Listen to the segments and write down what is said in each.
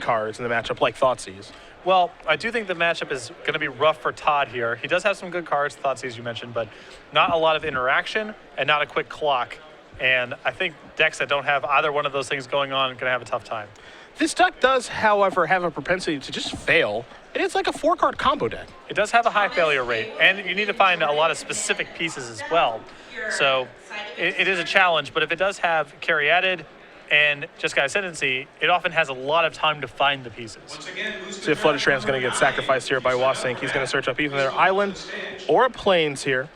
cards in the matchup like Thoughtseize? Well, I do think the matchup is going to be rough for Todd here. He does have some good cards, Thoughtseize you mentioned, but not a lot of interaction and not a quick clock. And I think decks that don't have either one of those things going on are going to have a tough time. This deck does, however, have a propensity to just fail. It is like a 4-card combo deck. It does have a high failure rate, and you need to find a lot of specific pieces as well. So it is a challenge, but if it does have Caryatid and Jeskai Ascendancy, it often has a lot of time to find the pieces. See if Flooded Strand is going to get sacrificed here by Wassink. He's going to search up either their island or a plains here.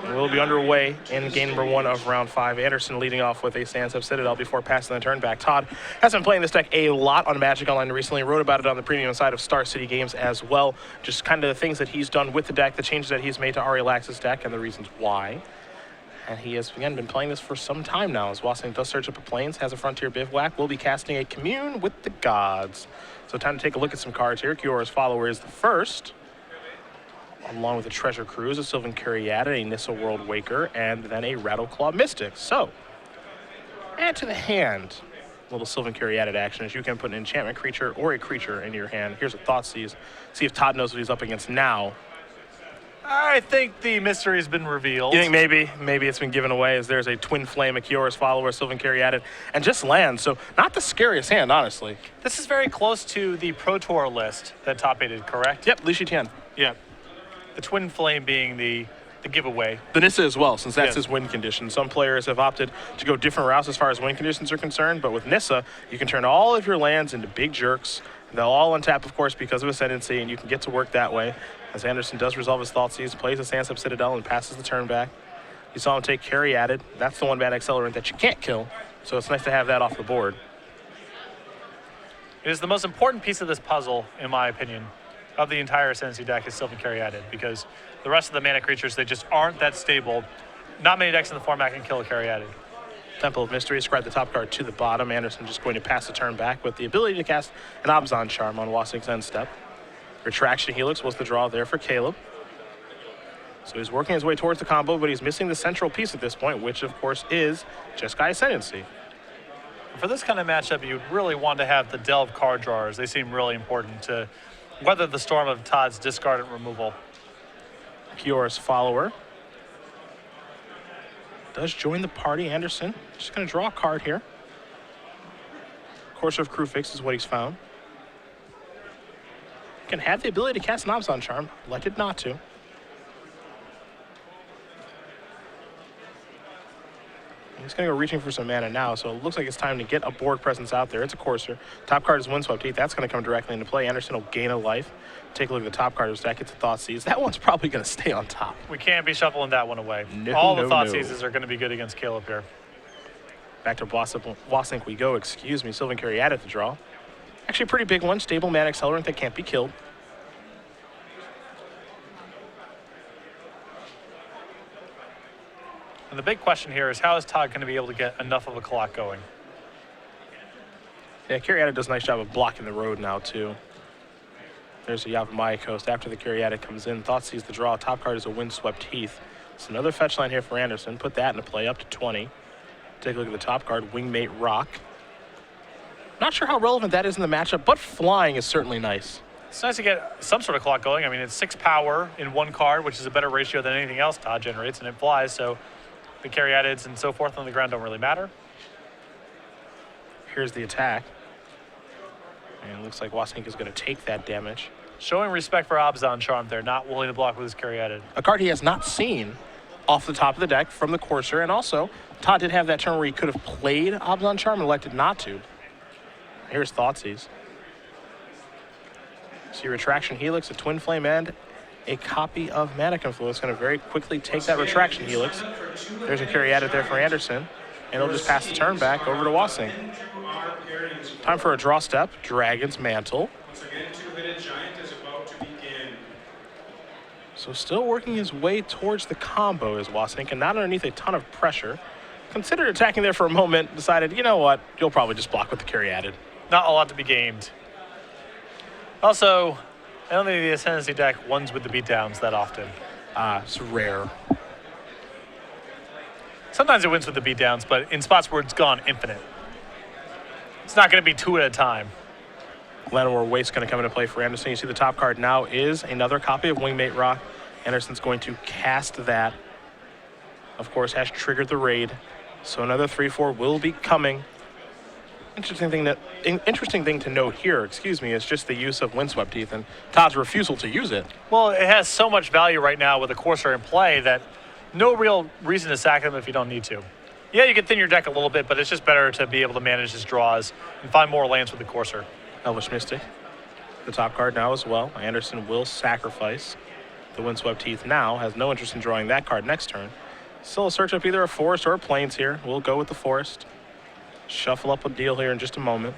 We'll be underway in game number 1 of round 5. Anderson leading off with a Sands Up Citadel before passing the turn back. Todd has been playing this deck a lot on Magic Online recently. Wrote about it on the premium side of Star City Games as well. Just kind of the things that he's done with the deck, the changes that he's made to Arialax's deck, and the reasons why. And he has, again, been playing this for some time now. As Wassink does search up a plains, has a Frontier Bivouac, will be casting a Commune with the Gods. So time to take a look at some cards here. Kiora's Follower is the first, along with a Treasure Cruise, a Sylvan Caryatid, a Nissa World Waker, and then a Rattleclaw Mystic. So, add to the hand a little Sylvan Caryatid action, as you can put an enchantment creature or a creature into your hand. Here's a Thoughtseize. See if Todd knows what he's up against now. I think the mystery has been revealed. You think maybe it's been given away, as there's a Twin Flame, a Kiora's Follower, Sylvan Caryatid, and just lands. So not the scariest hand, honestly. This is very close to the Pro Tour list that Top 8 did, correct? Yep, Li Shitian. Yeah. The Twin Flame being the giveaway. The Nissa as well, since that's Yes. his win condition. Some players have opted to go different routes as far as win conditions are concerned, but with Nissa, you can turn all of your lands into big jerks. They'll all untap, of course, because of Ascendancy, and you can get to work that way. As Anderson does resolve his Thoughtseize, plays a Sands Up Citadel, and passes the turn back. You saw him take Caryatid. That's the 1-mana accelerant that you can't kill, so it's nice to have that off the board. It is the most important piece of this puzzle, in my opinion, of the entire Ascendancy deck is Sylvan Caryatid, because the rest of the mana creatures, they just aren't that stable. Not many decks in the format can kill a Caryatid. Temple of Mystery, scribe the top card to the bottom. Anderson just going to pass the turn back with the ability to cast an Abzan Charm on Wassink's end step. Retraction Helix was the draw there for Caleb. So he's working his way towards the combo, but he's missing the central piece at this point, which of course is Jeskai Ascendancy. For this kind of matchup, you'd really want to have the Delve card drawers. They seem really important to weather the storm of Todd's discard and removal. Kiora's Follower does join the party. Anderson just going to draw a card here. Courser of Crewfix is what he's found. Can have the ability to cast an Abzan Charm, elected not to. He's going to go reaching for some mana now, so it looks like it's time to get a board presence out there. It's a Courser. Top card is Windswept Heath. That's going to come directly into play. Anderson will gain a life. Take a look at the top card of his deck. It's a Thoughtseize. That one's probably going to stay on top. We can't be shuffling that one away. No, all the no, Thoughtseizes no. are going to be good against Caleb here. Back to Wassink we go. Excuse me. Sylvan Caryatid to draw. Actually a pretty big one. Stable mana accelerant that can't be killed. And the big question here is, how is Todd going to be able to get enough of a clock going? Yeah, Caryatid does a nice job of blocking the road now, too. There's a Yavimaya Coast. After the Caryatid comes in, Thoughtseize the draw. Top card is a Windswept Heath. It's another fetch line here for Anderson. Put that into play up to 20. Take a look at the top card, Wingmate Rock. Not sure how relevant that is in the matchup, but flying is certainly nice. It's nice to get some sort of clock going. I mean, it's 6 power in one card, which is a better ratio than anything else Todd generates, and it flies, so the Caryatids and so forth on the ground don't really matter. Here's the attack. And it looks like Wassink is going to take that damage. Showing respect for Abzan Charm there, not willing to block with his Caryatid. A card he has not seen off the top of the deck from the Courser, and also Todd did have that turn where he could have played Abzan Charm and elected not to. Here's Thoughtseize. See Retraction Helix, a Twin Flame, and a copy of Mana Confluence. Going to very quickly take that Retraction Helix. There's a Caryatid there for Anderson, and he'll just pass the turn back over to Wassink. Time for a draw step, Dragon's Mantle. So still working his way towards the combo is Wassink, and not underneath a ton of pressure. Considered attacking there for a moment, decided, you know what, you'll probably just block with the Caryatid. Not a lot to be gained. Also, I don't think the Ascendancy deck wins with the beatdowns that often. It's rare. Sometimes it wins with the beatdowns, but in spots where it's gone infinite. It's not going to be 2 at a time. Llanowar Waste going to come into play for Anderson. You see the top card now is another copy of Wingmate Rock. Anderson's going to cast that. Of course, has triggered the raid. So another 3/4 will be coming. Interesting thing to note here, is just the use of Windswept Teeth and Todd's refusal to use it. Well, it has so much value right now with the Corsair in play that no real reason to sack him if you don't need to. Yeah, you can thin your deck a little bit, but it's just better to be able to manage his draws and find more lands with the Corsair. Elvish Mystic, the top card now as well. Anderson will sacrifice the Windswept Teeth now. Has no interest in drawing that card next turn. Still a search up either a forest or a plains here. We'll go with the forest. Shuffle up a deal here in just a moment.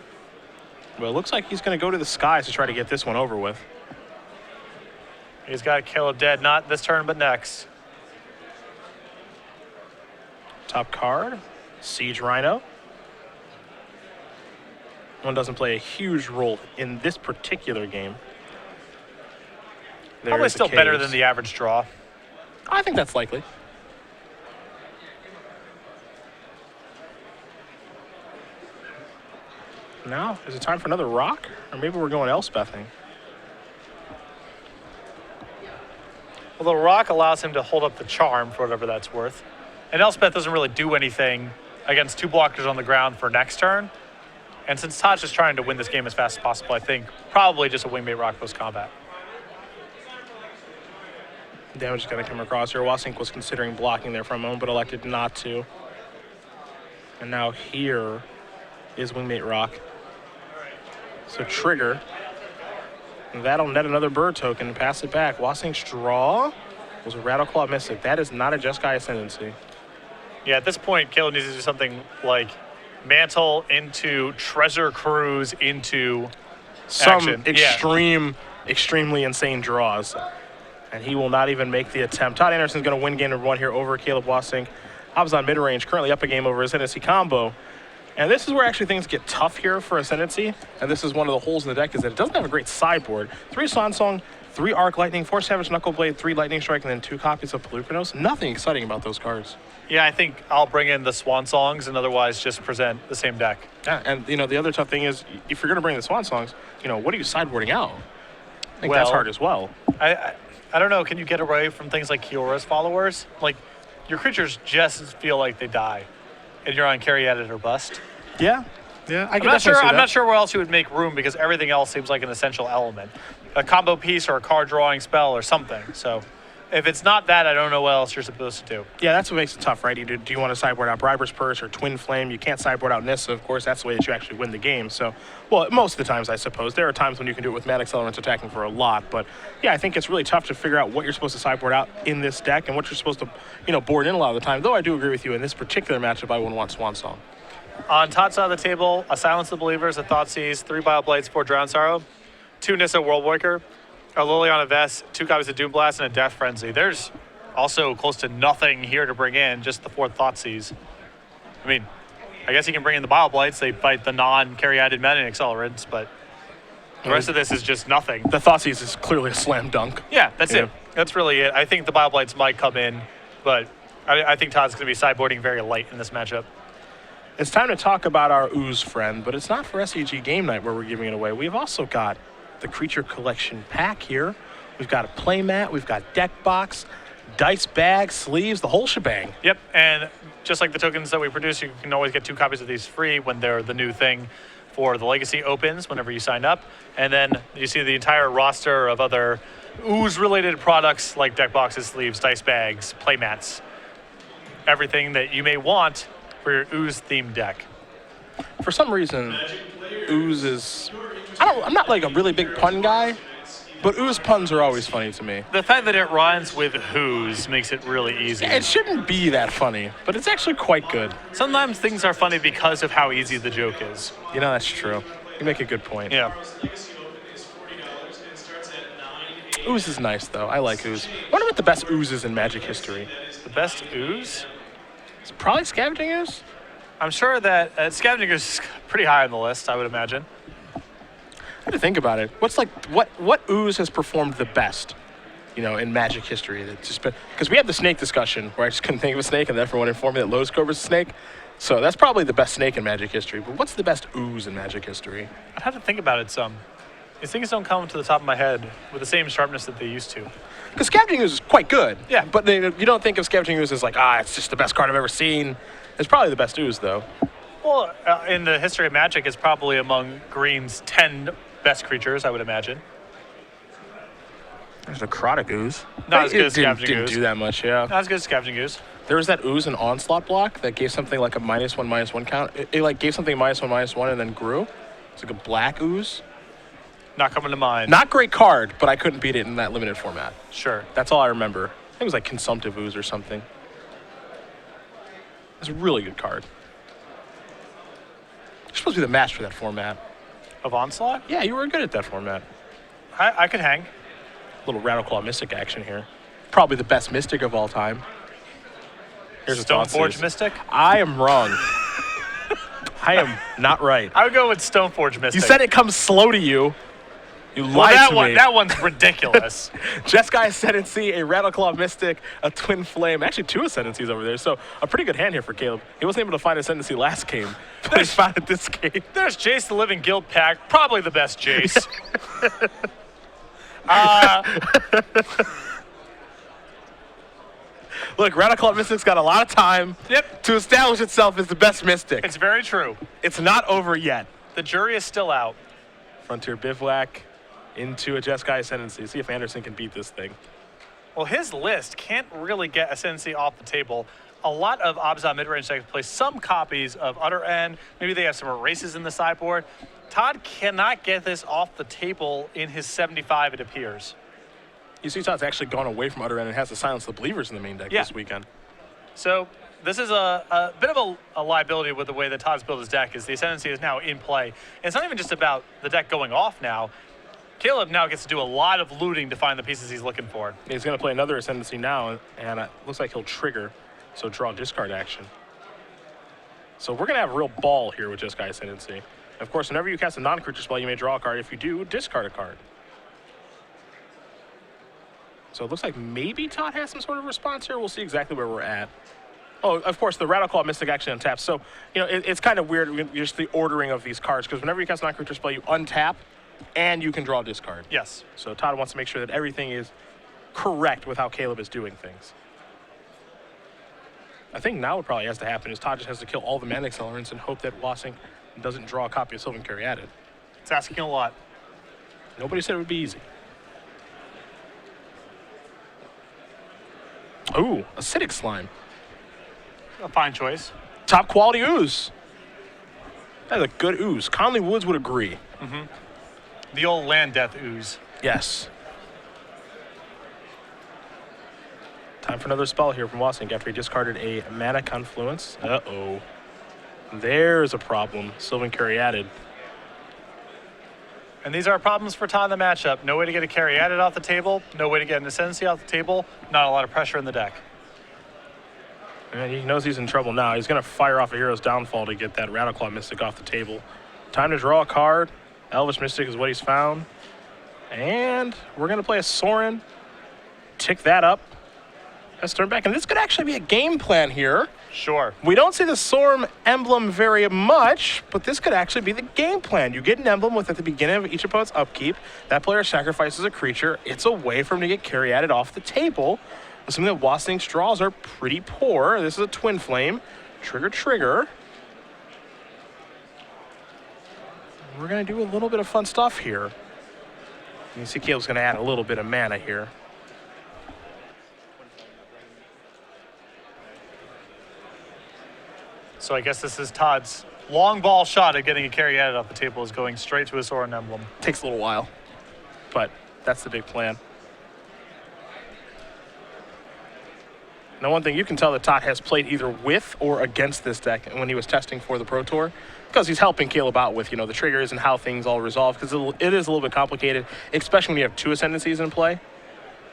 But it looks like he's going to go to the skies to try to get this one over with. He's got Caleb dead, not this turn, but next. Top card, Siege Rhino. One doesn't play a huge role in this particular game. Probably still better than the average draw. I think that's likely. Now, is it time for another rock? Or maybe we're going Elspething. Well, the rock allows him to hold up the charm for whatever that's worth. And Elspeth doesn't really do anything against 2 blockers on the ground for next turn. And since Todd's just trying to win this game as fast as possible, I think probably just a Wingmate Rock post-combat. Damage is going to come across here. Wassink was considering blocking there for a moment, but elected not to. And now here is Wingmate Rock. So trigger. And that'll net another bird token and pass it back. Wassink's draw was a Rattleclaw Mystic. That is not a Jeskai Ascendancy. Yeah, at this point, Caleb needs to do something like Mantle into Treasure Cruise into some extremely insane draws. And he will not even make the attempt. Todd Anderson's going to win game number 1 here over Caleb Wassink. Hobbs on mid-range, currently up a game over Ascendancy combo. And this is where actually things get tough here for Ascendancy. And this is one of the holes in the deck is that it doesn't have a great sideboard. 3 Swan Song, 3 Arc Lightning, 4 Savage Knuckleblade, 3 Lightning Strike, and then 2 copies of Pelucranos. Nothing exciting about those cards. Yeah, I think I'll bring in the Swan Songs and otherwise just present the same deck. Yeah, and the other tough thing is if you're going to bring the Swan Songs, what are you sideboarding out? I think that's hard as well. I don't know, can you get away from things like Kiora's followers? Like, your creatures just feel like they die, and you're on carry at it or bust. Yeah, I'm not sure where else you would make room because everything else seems like an essential element, a combo piece or a card drawing spell or something. So, if it's not that, I don't know what else you're supposed to do. Yeah, that's what makes it tough, right? Do you want to sideboard out Briber's Purse or Twin Flame? You can't sideboard out Nissa, of course. That's the way that you actually win the game. So, well, most of the times, I suppose. There are times when you can do it with Mad Accelerants attacking for a lot. But, yeah, I think it's really tough to figure out what you're supposed to sideboard out in this deck and what you're supposed to, board in a lot of the time. Though I do agree with you, in this particular matchup, I wouldn't want Swan Song. On Todd's side of the table, a Silence of the Believers, a Thoughtseize, 3 Bioblades, 4 Drown Sorrow, 2 Nissa Worldwaker, a Liliana Vest, 2 copies of Doom Blast, and a Death Frenzy. There's also close to nothing here to bring in, just the 4 Thoughtseize. I mean, I guess you can bring in the Bioblights. They fight the non-carry-added mana accelerants, but the rest of this is just nothing. The Thoughtseize is clearly a slam dunk. Yeah, that's it. That's really it. I think the Bioblights might come in, but I think Todd's going to be sideboarding very light in this matchup. It's time to talk about our Ooze friend, but it's not for SCG Game Night where we're giving it away. We've also got the Creature Collection pack here. We've got a playmat. We've got deck box, dice bag, sleeves, the whole shebang. Yep, and just like the tokens that we produce, you can always get 2 copies of these free when they're the new thing for the Legacy opens whenever you sign up. And then you see the entire roster of other Ooze-related products like deck boxes, sleeves, dice bags, playmats, everything that you may want for your Ooze-themed deck. For some reason, Ooze is... I'm not like a really big pun guy, but Ooze puns are always funny to me. The fact that it rhymes with who's makes it really easy. It shouldn't be that funny, but it's actually quite good. Sometimes things are funny because of how easy the joke is. That's true. You make a good point. Yeah. Ooze is nice, though. I like Ooze. I wonder what the best Ooze is in Magic history. The best Ooze? It's probably Scavenging Ooze. I'm sure that Scavenging Ooze is pretty high on the list, I would imagine. I had to think about it. What Ooze has performed the best, in Magic history? It's just been because we had the snake discussion where I just couldn't think of a snake, and everyone informed me that Lotus Cobra's a snake. So that's probably the best snake in Magic history. But what's the best Ooze in Magic history? I'd have to think about it some. These things don't come to the top of my head with the same sharpness that they used to. Because Scavenging Ooze is quite good. Yeah. But you don't think of Scavenging Ooze as like, it's just the best card I've ever seen. It's probably the best ooze, though. Well, in the history of Magic, it's probably among Green's 10 best creatures, I would imagine. There's Necrotic Ooze. Not as good as Scavenging Didn't Ooze. do that much, yeah. Not as good as Scavenging Ooze. There was that Ooze and Onslaught block that gave something like a -1/-1 count. It like gave something -1/-1 and then grew. It's like a black Ooze. Not coming to mind. Not great card, but I couldn't beat it in that limited format. Sure. That's all I remember. I think it was like Consumptive Ooze or something. It's a really good card. You're supposed to be the master of that format. Of Onslaught? Yeah, you were good at that format. I could hang. Little Rattleclaw Mystic action here. Probably the best Mystic of all time. Here's a Stoneforge Mystic? I am wrong. I am not right. I would go with Stoneforge Mystic. You said it comes slow to you. You lied that to one, me. That one's ridiculous. Jeskai Ascendancy, a Rattleclaw Mystic, a Twin Flame. Actually, 2 Ascendancies over there. So a pretty good hand here for Caleb. He wasn't able to find Ascendancy last game, but he found it this game. There's Jace the Living Guild Pack. Probably the best Jace. Look, Rattleclaw Mystic's got a lot of time to establish itself as the best Mystic. It's very true. It's not over yet. The jury is still out. Frontier Bivouac into a Jeskai Ascendancy. See if Anderson can beat this thing. Well, his list can't really get Ascendancy off the table. A lot of Abzan mid-range decks play some copies of Utter End. Maybe they have some erases in the sideboard. Todd cannot get this off the table in his 75, it appears. You see Todd's actually gone away from Utter End and has to silence the Believers in the main deck this weekend. So this is a bit of a liability with the way that Todd's built his deck, is the Ascendancy is now in play. And it's not even just about the deck going off now. Caleb now gets to do a lot of looting to find the pieces he's looking for. He's going to play another Ascendancy now, and it looks like he'll trigger, so draw discard action. So we're going to have a real ball here with Jeskai Ascendancy. Of course, whenever you cast a non-creature spell, you may draw a card. If you do, discard a card. So it looks like maybe Todd has some sort of response here. We'll see exactly where we're at. Oh, of course, the Rattleclaw Mystic actually untaps. So, it's kind of weird, just the ordering of these cards, because whenever you cast a non-creature spell, you untap, and you can draw a discard. Yes. So Todd wants to make sure that everything is correct with how Caleb is doing things. I think now what probably has to happen is Todd just has to kill all the mana accelerants and hope that Wassink doesn't draw a copy of Sylvan Caryatid. It's asking a lot. Nobody said it would be easy. Ooh, Acidic Slime. A fine choice. Top quality ooze. That's a good ooze. Conley Woods would agree. Mm-hmm. The old land death ooze. Yes. Time for another spell here from Wassink after he discarded a Mana Confluence. Uh-oh. There's a problem. Sylvan Caryatid. And these are problems for Todd in the matchup. No way to get a Caryatid off the table. No way to get an Ascendancy off the table. Not a lot of pressure in the deck. And he knows he's in trouble now. He's going to fire off a Hero's Downfall to get that Rattleclaw Mystic off the table. Time to draw a card. Elvish Mystic is what he's found. And we're going to play a Sorin. Tick that up. Let's turn back. And this could actually be a game plan here. Sure. We don't see the Sorin emblem very much, but this could actually be the game plan. You get an emblem with at the beginning of each opponent's upkeep. That player sacrifices a creature. It's a way for him to get Caryatid off the table. Assuming that Wassink's draws are pretty poor. This is a Twin Flame. Trigger, trigger. We're going to do a little bit of fun stuff here. You see Caleb's going to add a little bit of mana here. So I guess this is Todd's long ball shot at getting a Caryatid off the table, is going straight to a Sorin emblem. Takes a little while, but that's the big plan. Now, one thing you can tell that Todd has played either with or against this deck when he was testing for the Pro Tour, because he's helping Caleb out with, the triggers and how things all resolve, because it is a little bit complicated, especially when you have 2 Ascendancies in play.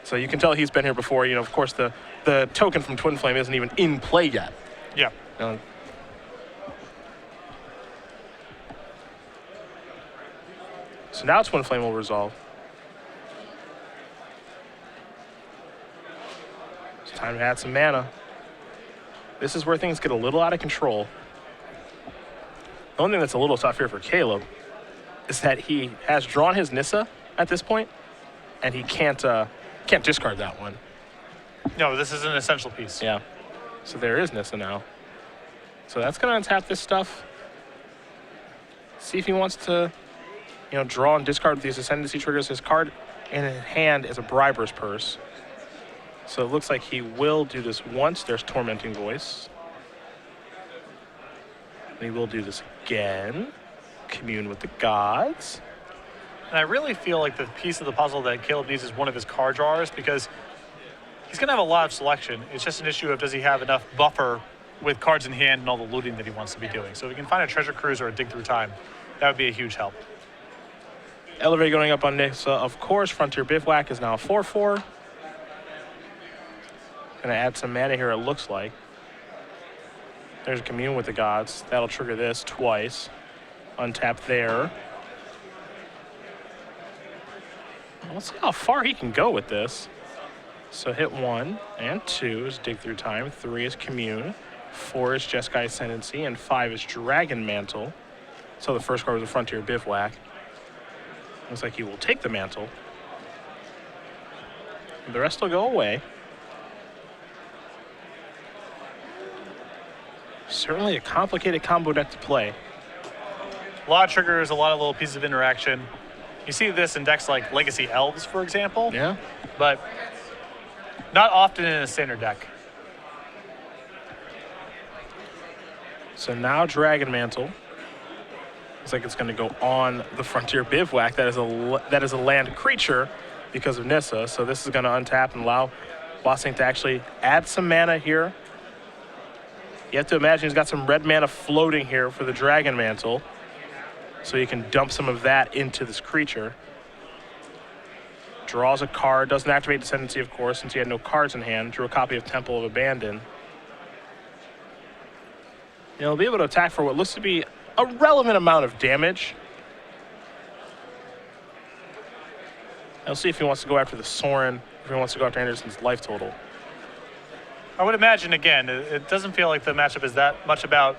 So you can tell he's been here before. Of course, the token from Twin Flame isn't even in play yet. Yeah. So now Twin Flame will resolve. It's time to add some mana. This is where things get a little out of control. The only thing that's a little tough here for Caleb is that he has drawn his Nissa at this point, and he can't discard that one. No, this is an essential piece. Yeah. So there is Nissa now. So that's going to untap this stuff. See if he wants to, draw and discard with these Ascendancy triggers. His card in his hand is a Briber's Purse. So it looks like he will do this once. There's Tormenting Voice. And he will do this again. Commune with the Gods. And I really feel like the piece of the puzzle that Caleb needs is one of his card drawers, because he's going to have a lot of selection. It's just an issue of, does he have enough buffer with cards in hand and all the looting that he wants to be doing. So if he can find a Treasure Cruise or a Dig Through Time, that would be a huge help. Elevate going up on Nissa, of course. Frontier Bivouac is now a 4/4. Gonna add some mana here, it looks like. There's a Commune with the Gods. That'll trigger this twice. Untap there. Let's see how far he can go with this. So hit 1 and 2 is Dig Through Time. 3 is Commune. 4 is Jeskai Ascendancy. And 5 is Dragon Mantle. So the first card was a Frontier Bivouac. Looks like he will take the Mantle. The rest will go away. Certainly a complicated combo deck to play. A lot of triggers, a lot of little pieces of interaction. You see this in decks like Legacy Elves, for example. Yeah. But not often in a standard deck. So now Dragon Mantle. Looks like it's going to go on the Frontier Bivouac. That is a land creature because of Nissa. So this is going to untap and allow Wassink to actually add some mana here. You have to imagine he's got some red mana floating here for the Dragon Mantle. So you can dump some of that into this creature. Draws a card, doesn't activate Ascendancy, of course, since he had no cards in hand. Drew a copy of Temple of Abandon. He'll be able to attack for what looks to be a relevant amount of damage. I'll see if he wants to go after the Sorin, if he wants to go after Anderson's life total. I would imagine, again, it doesn't feel like the matchup is that much about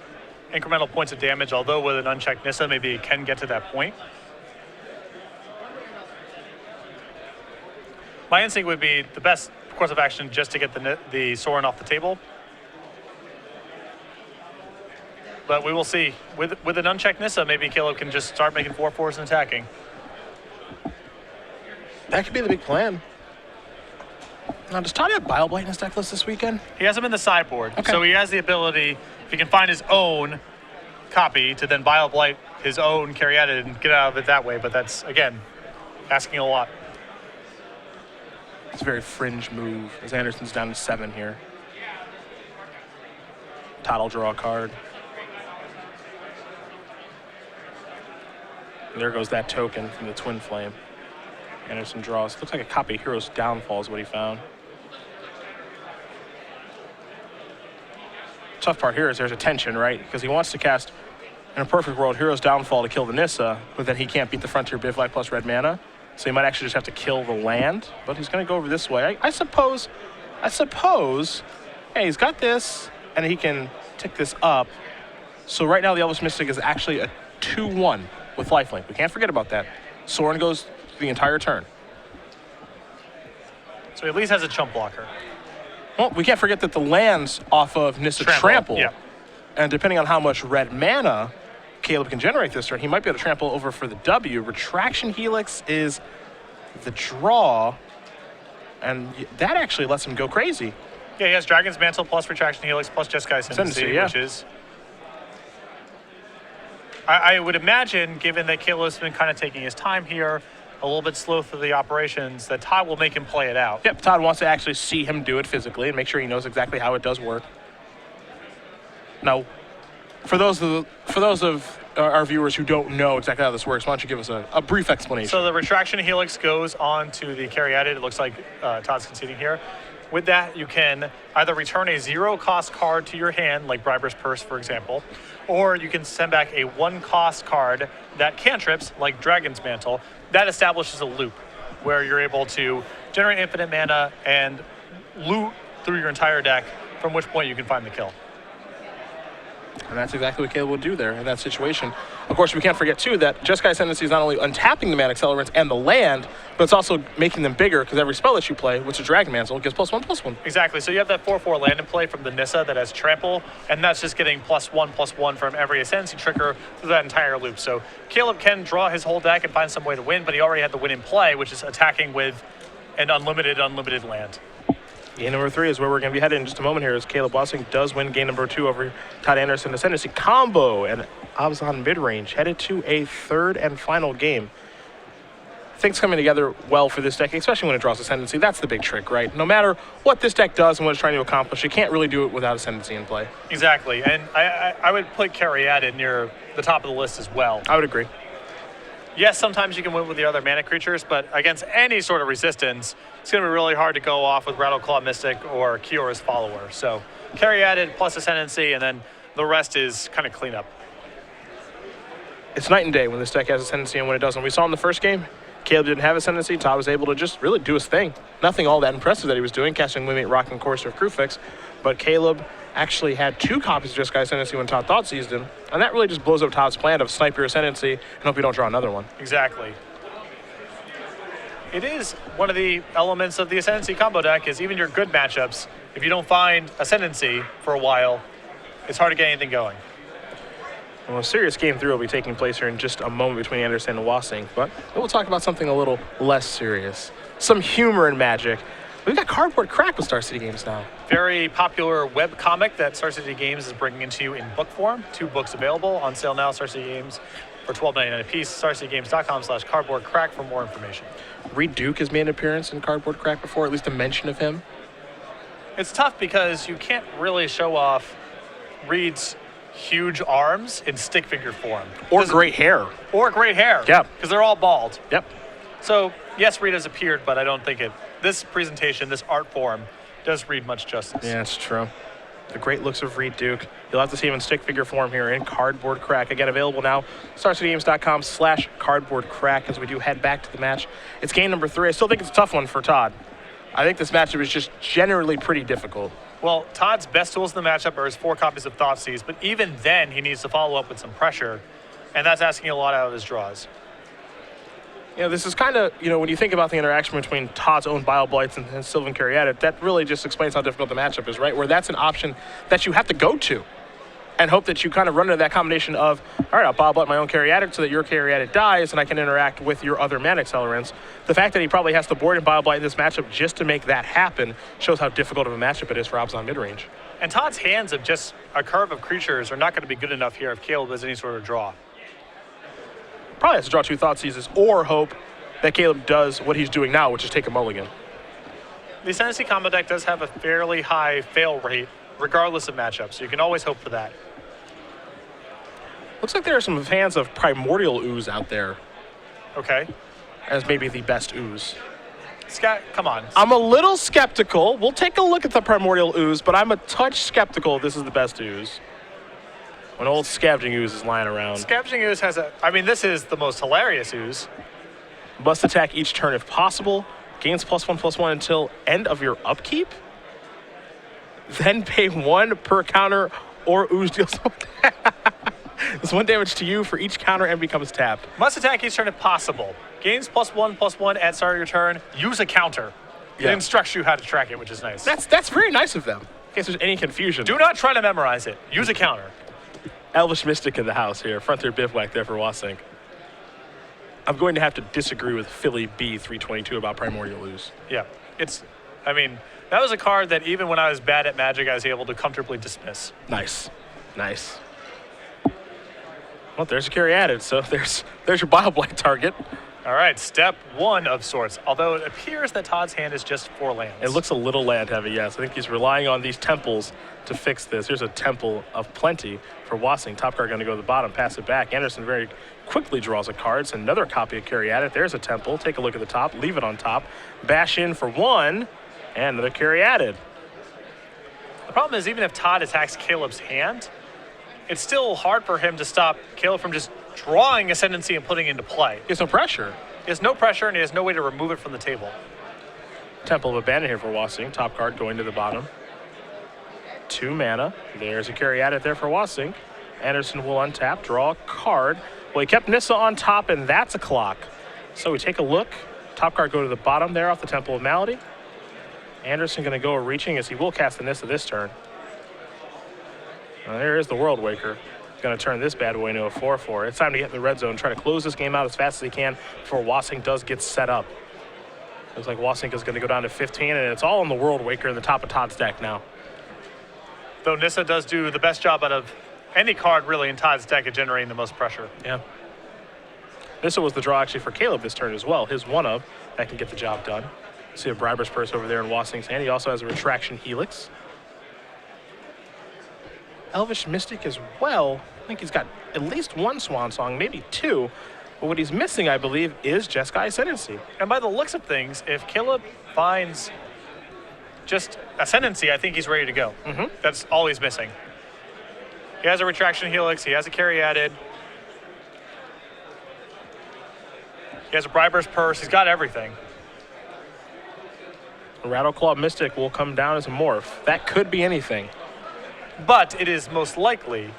incremental points of damage, although with an unchecked Nissa, maybe it can get to that point. My instinct would be the best course of action just to get the Sorin off the table. But we will see. With an unchecked Nissa, maybe Caleb can just start making 4/4s and attacking. That could be the big plan. Now, does Todd have Bile-Blight in his deck list this weekend? He has him in the sideboard, okay. So he has the ability, if he can find his own copy, to then Bile-Blight his own Caryatid and get out of it that way. But that's, again, asking a lot. It's a very fringe move as Anderson's down to 7 here. Todd will draw a card. And there goes that token from the Twin Flame. Anderson draws. Looks like a copy of Hero's Downfall is what he found. Tough part here is there's a tension, right? Because he wants to cast, in a perfect world, Hero's Downfall to kill the Nissa, but then he can't beat the Frontier Bivouac plus red mana. So he might actually just have to kill the land, but he's going to go over this way. I suppose, hey, he's got this, and he can tick this up. So right now the Elvis Mystic is actually a 2/1 with lifelink. We can't forget about that. Sorin goes the entire turn. So he at least has a chump blocker. Well, we can't forget that the land's off of Nissa Trample. Yeah. And depending on how much red mana Caleb can generate this turn, he might be able to trample over for the W. Retraction Helix is the draw, and that actually lets him go crazy. Yeah, he has Dragon's Mantle plus Retraction Helix plus Jeskai Ascendancy, yeah. which is... I would imagine, given that Caleb's been kind of taking his time here, a little bit slow through the operations, that Todd will make him play it out. Yep, Todd wants to actually see him do it physically and make sure he knows exactly how it does work. Now, for those of our viewers who don't know exactly how this works, why don't you give us a brief explanation? So the Retraction Helix goes on to the Caryatid. It looks like Todd's conceding here. With that, you can either return a 0-cost card to your hand, like Briber's Purse, for example, or you can send back a 1-cost card that cantrips, like Dragon's Mantle. That establishes a loop where you're able to generate infinite mana and loot through your entire deck, from which point you can find the kill. And that's exactly what Caleb would do there in that situation. Of course, we can't forget, too, that Jeskai Ascendancy is not only untapping the mana accelerants and the land, but it's also making them bigger because every spell that you play, which is Dragon Mantle, gets +1/+1. Exactly. So you have that 4/4 land in play from the Nissa that has Trample, and that's just getting +1/+1 from every Ascendancy trigger through that entire loop. So Caleb can draw his whole deck and find some way to win, but he already had the win in play, which is attacking with an unlimited land. Game number 3 is where we're going to be headed in just a moment here, as Caleb Wassink does win game number 2 over Todd Anderson. Ascendancy combo and Abzan mid-range, headed to a third and final game. Things coming together well for this deck, especially when it draws Ascendancy. That's the big trick, right? No matter what this deck does and what it's trying to accomplish, you can't really do it without Ascendancy in play. Exactly, and I would put Caryatid near the top of the list as well. I would agree. Yes, sometimes you can win with the other mana creatures, but against any sort of resistance, it's going to be really hard to go off with Rattleclaw Mystic or Kiora's Follower. So Caryatid plus Ascendancy, and then the rest is kind of cleanup. It's night and day when this deck has Ascendancy and when it doesn't. We saw in the first game, Caleb didn't have Ascendancy. Todd was able to just really do his thing. Nothing all that impressive that he was doing, casting Limit, Rock, and Courser of Crewfix, but Caleb actually had 2 copies of Jeskai Ascendancy when Todd thought seized him, and that really just blows up Todd's plan of snipe your Ascendancy and hope you don't draw another one. Exactly. It is one of the elements of the Ascendancy combo deck is even your good matchups, if you don't find Ascendancy for a while, it's hard to get anything going. Well, a serious game 3 will be taking place here in just a moment between Anderson and Wassink, but we'll talk about something a little less serious. Some humor in Magic. We've got Cardboard Crack with Star City Games now. Very popular web comic that Star City Games is bringing into you in book form. 2 books available on sale now, Star City Games, for $12.99 a piece. StarCityGames.com/cardboardcrack for more information. Reed Duke has made an appearance in Cardboard Crack before, at least a mention of him. It's tough because you can't really show off Reed's huge arms in stick figure form. Or great hair. Or great hair. Yeah. Because they're all bald. Yep. So, yes, Reed has appeared, but I don't think this presentation, this art form, does Reed much justice. Yeah, it's true. The great looks of Reed Duke. You'll have to see him in stick figure form here in Cardboard Crack. Again, available now, StarCityGames.com/cardboardcrack as we do head back to the match. It's game number 3. I still think it's a tough one for Todd. I think this matchup is just generally pretty difficult. Well, Todd's best tools in the matchup are his 4 copies of Thoughtseize, but even then he needs to follow up with some pressure, and that's asking a lot out of his draws. You know, this is kind of, when you think about the interaction between Todd's own Bile Blights and Sylvan Caryatid, that really just explains how difficult the matchup is, right? Where that's an option that you have to go to and hope that you kind of run into that combination of, all right, I'll Bile Blight my own Caryatid so that your Caryatid dies and I can interact with your other mana accelerants. The fact that he probably has to board and Bile Blight in this matchup just to make that happen shows how difficult of a matchup it is for Abzan midrange. And Todd's hands of just a curve of creatures are not going to be good enough here if Caleb has any sort of draw. Probably has to draw 2 Thoughtseizes or hope that Caleb does what he's doing now, which is take a mulligan. The Ascendancy combo deck does have a fairly high fail rate, regardless of matchup, so you can always hope for that. Looks like there are some fans of Primordial Ooze out there. Okay. As maybe the best ooze. Scott, come on. I'm a little skeptical. We'll take a look at the Primordial Ooze, but I'm a touch skeptical if this is the best ooze. An old Scavenging Ooze is lying around. Scavenging Ooze has this is the most hilarious ooze. Must attack each turn if possible. Gains +1/+1 until end of your upkeep. Then pay 1 per counter or ooze deals 1 It's 1 damage to you for each counter and becomes tapped. Must attack each turn if possible. Gains +1/+1 at start of your turn. Use a counter. It instructs you how to track it, which is nice. That's very nice of them. In case there's any confusion. Do not try to memorize it. Use a counter. Elvish Mystic in the house here. Frontier Bivouac there for Wassink. I'm going to have to disagree with Philly B322 about Primordial Ooze. Yeah. That was a card that even when I was bad at Magic, I was able to comfortably dismiss. Nice. Nice. Well, there's a Caryatid, so there's your Bile Blight target. All right, step 1 of sorts, although it appears that Todd's hand is just 4 lands. It looks a little land heavy, yes. I think he's relying on these temples to fix this. Here's a Temple of Plenty for Wassink. Top card going to go to the bottom, pass it back. Anderson very quickly draws a card. It's another copy of Caryatid. There's a Temple. Take a look at the top, leave it on top. Bash in for 1, and another Caryatid. The problem is even if Todd attacks Caleb's hand, it's still hard for him to stop Caleb from just drawing Ascendancy and putting it into play. He has no pressure. He has no pressure, and he has no way to remove it from the table. Temple of Abandon here for Wassink. Top card going to the bottom. 2 mana. There's a carry at it there for Wassink. Anderson will untap, draw a card. Well, he kept Nissa on top, and that's a clock. So we take a look. Top card go to the bottom there off the Temple of Malady. Anderson going to go reaching as he will cast the Nissa this turn. Now there is the World Waker. He's going to turn this bad boy into a 4/4. It's time to get in the red zone, try to close this game out as fast as he can before Wassink does get set up. Looks like Wassink is going to go down to 15, and it's all on the World Waker in the top of Todd's deck now. Though Nissa does do the best job out of any card really in Todd's deck at generating the most pressure. Yeah. Nissa was the draw actually for Caleb this turn as well. His 1-of that can get the job done. See a Briber's Purse over there in Wassink's hand. He also has a Retraction Helix. Elvish Mystic as well. I think he's got at least 1 Swan Song, maybe 2. But what he's missing, I believe, is Jeskai Ascendancy. And by the looks of things, if Caleb finds just Ascendancy, I think he's ready to go. That's all he's missing. He has a Retraction Helix. He has a carry added. He has a Briber's Purse. He's got everything. Rattleclaw Mystic will come down as a morph. That could be anything. But it is most likely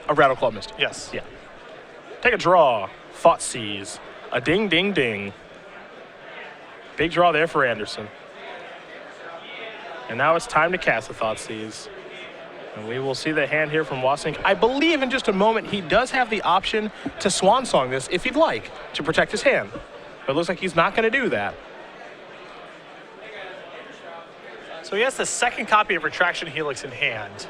A Rattleclaw Mystic. yes. Yeah. Take a draw. Thought Seize. A ding, ding, ding. Big draw there for Anderson. And now it's time to cast the Thought Seize. And we will see the hand here from Wassink. I believe in just a moment he does have the option to Swan Song this if he'd like to protect his hand. But it looks like he's not going to do that. So he has the second copy of Retraction Helix in hand.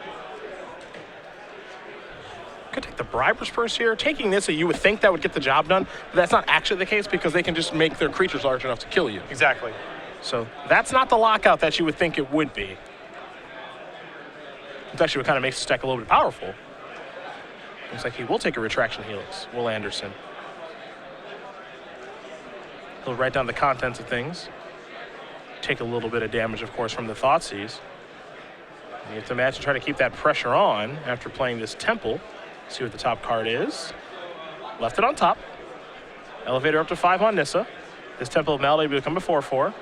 Could take the Briber's Purse here. Taking this, you would think that would get the job done, but that's not actually the case because they can just make their creatures large enough to kill you. Exactly. So that's not the lockout that you would think it would be. It actually what kind of makes this deck a little bit powerful. Looks like he will take a Retraction Helix, Will Anderson. He'll write down the contents of things. Take a little bit of damage, of course, from the Thoughtseize. You have to imagine trying to keep that pressure on after playing this Temple. See what the top card is. Left it on top. Elevator up to 5 on Nissa. This Temple of Malady will become a 4/4.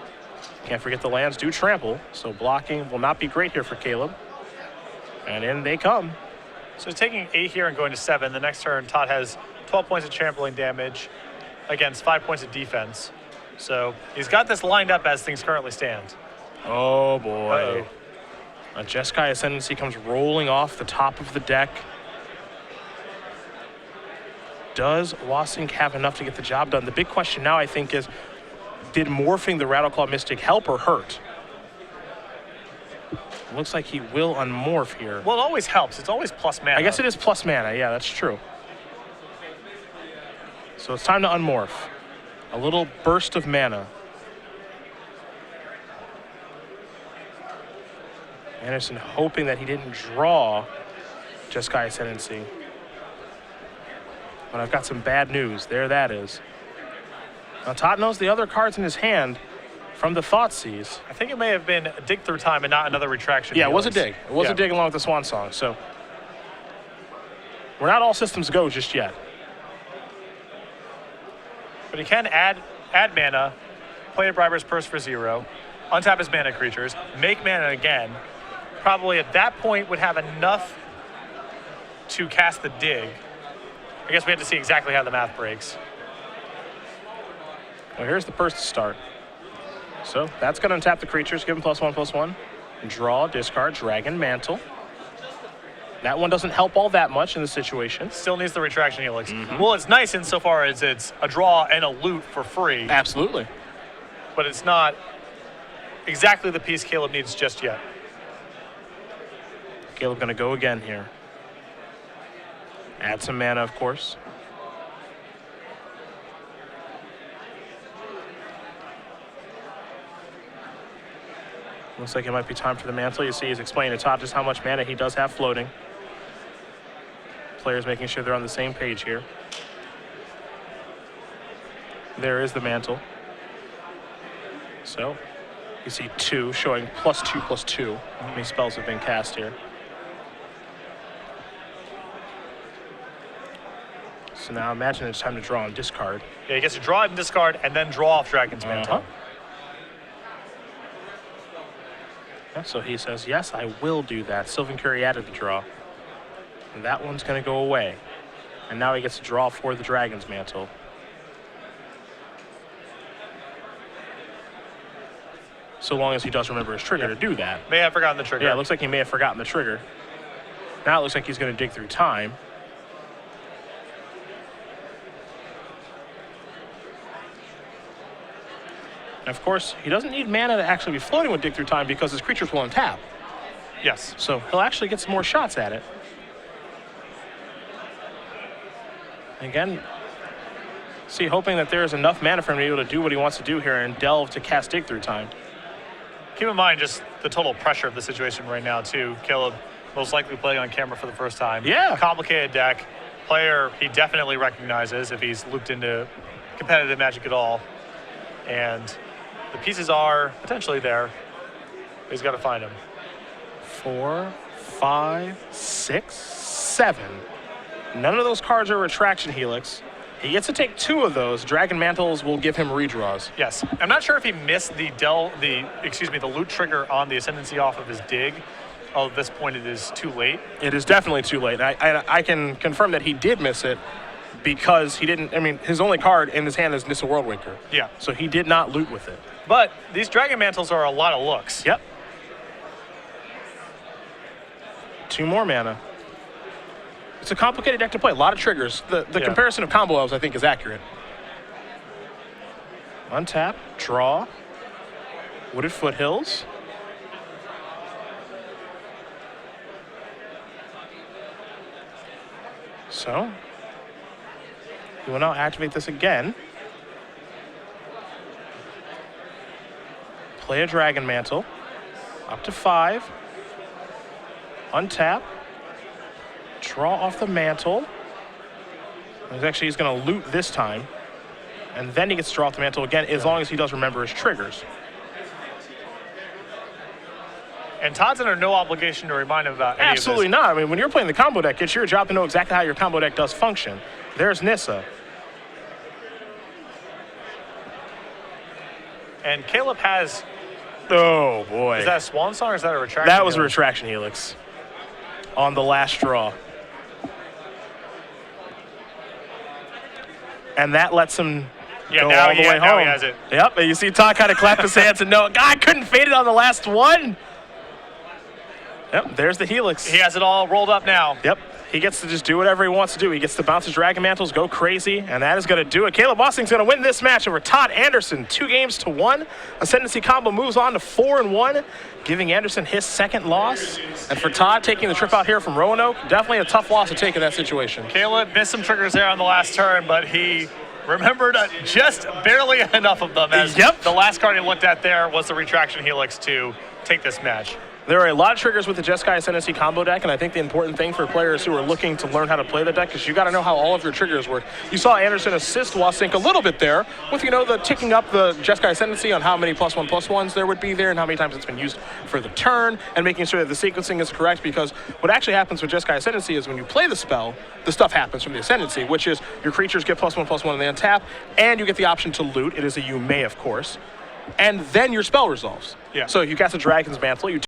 Can't forget the lands do trample, so blocking will not be great here for Caleb. And in they come. So he's taking 8 here and going to 7. The next turn, Todd has 12 points of trampling damage against 5 points of defense. So he's got this lined up as things currently stand. Oh boy. A Jeskai Ascendancy comes rolling off the top of the deck. Does Wassink have enough to get the job done? The big question now, I think, is did morphing the Rattleclaw Mystic help or hurt? Looks like he will unmorph here. Well, it always helps. It's always plus mana. I guess it is plus mana. Yeah, that's true. So it's time to unmorph. A little burst of mana. Anderson hoping that he didn't draw Jeskai Ascendancy. But I've got some bad news. There that is. Now Todd knows the other cards in his hand from the Thoughtseize. I think it may have been a dig through time and not another Retraction. Yeah, it was a Helix. dig. It was a dig along with the Swan Song. So we're not all systems go just yet. But he can add mana, play a Briber's Purse for 0, untap his mana creatures, make mana again. Probably at that point would have enough to cast the dig. I guess we have to see exactly how the math breaks. Well, here's the Purse to start. So that's going to untap the creatures, give him +1/+1. Draw, discard, Dragon Mantle. That one doesn't help all that much in this situation. Still needs the Retraction Helix. Well, it's nice insofar as it's a draw and a loot for free, Absolutely. but it's not exactly the piece Caleb needs just yet. Caleb going to go again here. Add some mana, of course. Looks like it might be time for the mantle. You see he's explaining to Todd just how much mana he does have floating. Players making sure they're on the same page here. There is the mantle. So you see 2 showing +2/+2. How many spells have been cast here? So now imagine it's time to draw and discard. Yeah, he gets to draw and discard and then draw off Dragon's Mantle. Yeah, so he says, yes, I will do that. Sylvan Curie added the draw. And that one's going to go away. And now he gets to draw for the Dragon's Mantle. So long as he does remember his trigger to do that. May have forgotten the trigger. Yeah, it looks like he may have forgotten the trigger. Now it looks like he's going to dig through time. And of course, he doesn't need mana to actually be floating with dig through time because his creatures will untap. Yes. So he'll actually get some more shots at it. Again, see, hoping that there's enough mana for him to be able to do what he wants to do here and delve to cast dig through time. Keep in mind just the total pressure of the situation right now, too. Caleb most likely playing on camera for the first time. Yeah. Complicated deck. Player he definitely recognizes if he's looped into competitive Magic at all. And the pieces are potentially there. He's got to find them. 4, 5, 6, 7. None of those cards are Retraction Helix. He gets to take 2 of those. Dragon Mantles will give him redraws. Yes. I'm not sure if he missed the loot trigger on the Ascendancy off of his dig. Oh, at this point it is too late. It is definitely too late. I can confirm that he did miss it because he didn't, I mean, his only card in his hand is Nissa Worldwinker. Yeah. So he did not loot with it. But these Dragon Mantles are a lot of looks. Yep. 2 more mana. It's a complicated deck to play. A lot of triggers. The comparison of combo elves, I think, is accurate. Untap, draw, Wooded Foothills. So, we will now activate this again. Play a Dragon Mantle. Up to 5. Untap. Draw off the mantle. Actually, he's going to loot this time. And then he gets to draw off the mantle again, as long as he does remember his triggers. And Todd's under no obligation to remind him about any Absolutely of this. not. I mean, when you're playing the combo deck, it's your job to know exactly how your combo deck does function. There's Nissa. And Caleb has... Oh, boy. Is that a Swan Song or is that a Retraction? That was a Retraction Helix on the last draw. And that lets him go all the way home. Now he has it. Yep, and you see Todd kind of clap his hands and no, I couldn't fade it on the last one. Yep, there's the Helix. He has it all rolled up now. Yep, he gets to just do whatever he wants to do. He gets to bounce his Dragon Mantles, go crazy, and that is going to do it. Caleb Wassink's going to win this match over Todd Anderson, 2-1. Ascendancy combo moves on to 4-1, giving Anderson his second loss. And for Todd, taking the trip out here from Roanoke, definitely a tough loss to take in that situation. Caleb missed some triggers there on the last turn, but he remembered just barely enough of them. As the last card he looked at there was the Retraction Helix to take this match. There are a lot of triggers with the Jeskai Ascendancy combo deck, and I think the important thing for players who are looking to learn how to play the deck is you got to know how all of your triggers work. You saw Anderson assist Wassink a little bit there with, the ticking up the Jeskai Ascendancy on how many +1/+1s there would be there and how many times it's been used for the turn, and making sure that the sequencing is correct, because what actually happens with Jeskai Ascendancy is when you play the spell, the stuff happens from the Ascendancy, which is your creatures get +1/+1 and they untap, and you get the option to loot. It is a you may, of course. And then your spell resolves. Yeah. So you cast a Dragon's Mantle, you